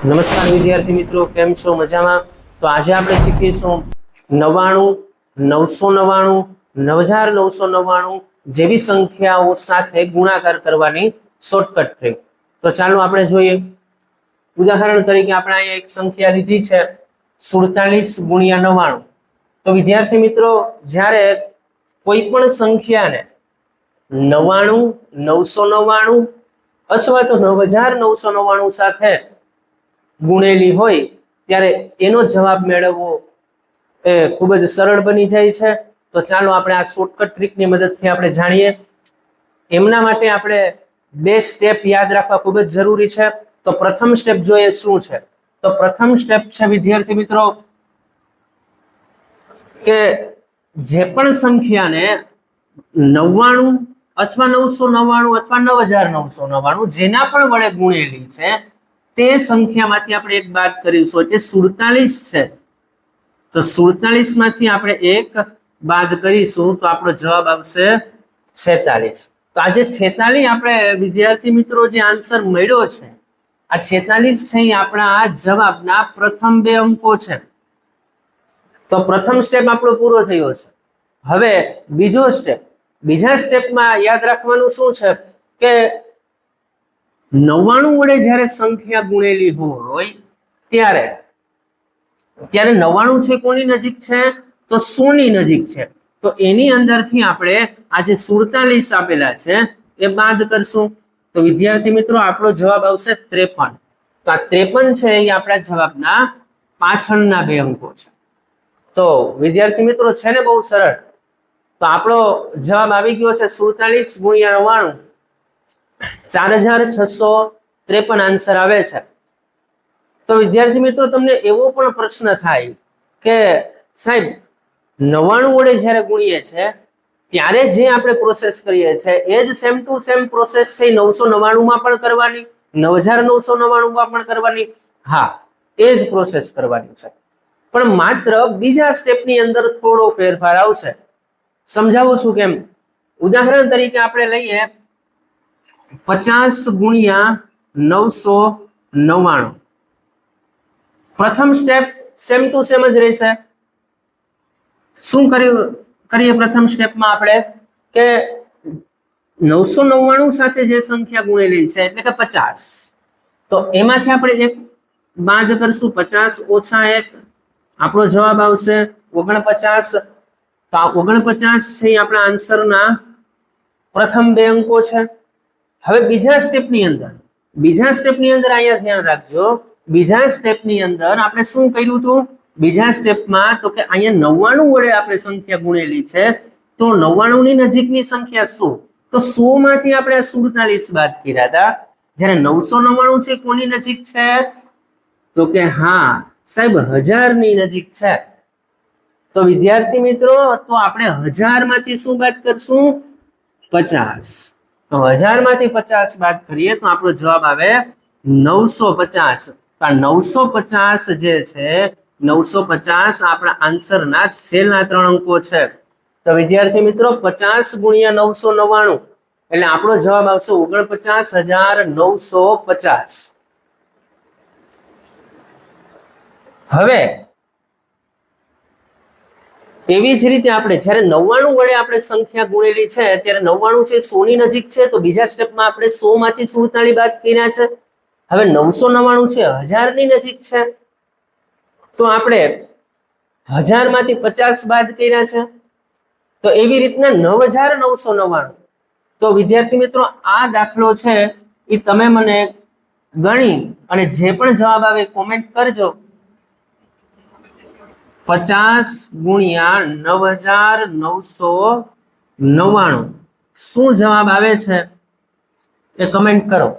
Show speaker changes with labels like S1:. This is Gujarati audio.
S1: નમસ્કાર વિદ્યાર્થી મિત્રો, કેમ છો? મજામાં? તો આજે આપણે શીખીશું 99, 999, 9999 જેવી સંખ્યાઓ સાથે ગુણાકાર કરવાની શોર્ટકટ ટ્રીક. તો ચાલો આપણે જોઈએ. ઉદાહરણ તરીકે આપણે અહીંયા એક સંખ્યા લીધી છે 47 ગુણ્યા 99. તો વિદ્યાર્થી મિત્રો, જ્યારે કોઈ પણ સંખ્યાને 99, 999 અથવા તો 9999 સાથે ગુણેલી હોય ત્યારે એનો જવાબ મેળવવો એ ખૂબ જ સરળ બની જાય છે. તો ચાલો આપણે આ શોર્ટકટ ટ્રીકની મદદથી આપણે જાણીએ. એમના માટે આપણે બે સ્ટેપ યાદ રાખવા ખૂબ જ જરૂરી છે. તો પ્રથમ સ્ટેપ જોઈએ શું છે. તો પ્રથમ સ્ટેપ છે વિદ્યાર્થી મિત્રો કે જે પણ સંખ્યાને 99 અથવા 999 અથવા 9999 જેના પણ વડે ગુણેલી છે તે સંખ્યામાંથી આપણે એક બાદ કરીશું એટલે 47 છે. તો 47 માંથી આપણે એક બાદ કરીશું તો આપણો જવાબ આવશે 46. તો આજે 46 આપણે વિદ્યાર્થી મિત્રો જે આન્સર મળ્યો છે આ 46 છે એ આપણા આ જવાબના પ્રથમ બે અંકો છે. તો પ્રથમ સ્ટેપ આપણો પૂરો થયો છે. હવે બીજો સ્ટેપ, બીજા સ્ટેપમાં યાદ રાખવાનું શું છે કે 99 વડે જ્યારે સંખ્યા ગુણેલી હોય ત્યારે 99 છે કોની નજીક છે? તો 100 ની નજીક છે. તો એની અંદરથી આપણે આ જે 47 આપેલા છે એ બાદ કરશું. તો વિદ્યાર્થી મિત્રો આપણો જવાબ આવશે 53. તો આ 53 છે એ આપણા જવાબના પાછળના બે અંકો છે. તો વિદ્યાર્થી મિત્રો છે ને બહુ સરળ. તો આપણો જવાબ આવી ગયો છે 47 ગુણ્યા 99, 4653 આન્સર આવે છે. તો વિદ્યાર્થી મિત્રો તમને એવો પણ પ્રશ્ન થાય કે સાહેબ 99 વડે જ્યારે ગુણીએ છે ત્યારે જે આપણે પ્રોસેસ કરીએ છીએ એ જ સેમ ટુ સેમ પ્રોસેસ છે 999 માં પણ કરવાની, 9999 માં પણ કરવાની. હા, એ જ પ્રોસેસ કરવાની છે, પણ માત્ર બીજા સ્ટેપની અંદર થોડો ફેરફાર આવશે. સમજાવું છું કેમ. ઉદાહરણ તરીકે આપણે લઈએ 50 ગુણ્યા 999. પ્રથમ સ્ટેપ સેમ ટુ સેમ જ રહેશે. શું કરીએ પ્રથમ સ્ટેપમાં આપણે કે 999 સાથે જે સંખ્યા ગુણેલી છે એટલે કે 50, તો એમાંથી આપણે એક બાદ કરશું. 50 ઓછા 1 આપણો જવાબ આવશે 49. તો આ 49 છે એ આપણા આન્સરના પ્રથમ બે અંકો છે. હવે બીજા સ્ટેપની અંદર અહીંયા ધ્યાન રાખજો. બીજા સ્ટેપની અંદર આપણે શું કર્યું હતું? બીજા સ્ટેપમાં તો કે અહીંયા 99 વડે આપણે સંખ્યા ગુણેલી છે તો 99 ની નજીકની સંખ્યા શું? તો 100 માંથી આપણે 47 બાદ કર્યા હતા. જ્યારે 999 છે કોની નજીક છે? તો કે હા સાહેબ 1000 ની નજીક છે. તો વિદ્યાર્થી મિત્રો તો આપણે 1000 માંથી શું બાદ કરશું? 50. તો 1000 માંથી 50 બાદ કરીએ તો આપણો જવાબ આવે 950. આ 950 જે છે 950 આપણા આન્સરના છેલ્લા ત્રણ અંકો છે. તો વિદ્યાર્થી મિત્રો 50 ગુણ્યા 999 એટલે આપણો જવાબ આવશે 49950. હવે એવી જ રીતે આપણે જ્યારે 99 વડે આપણે સંખ્યા ગુણેલી છે ત્યારે 99 છે 100 ની નજીક છે. તો બીજા સ્ટેપમાં આપણે 100 માંથી 47 બાદ કર્યા છે. હવે 999 છે 1000 ની નજીક છે તો આપણે 1000 માંથી 50 બાદ કર્યા છે. તો એવી રીતના 9999. તો વિદ્યાર્થી મિત્રો આ દાખલો છે એ તમે મને ગણી અને જે પણ જવાબ આવે કોમેન્ટ કરજો. 50 ગુણ્યા 9999 શું જવાબ આવે છે એ કમેન્ટ કરો.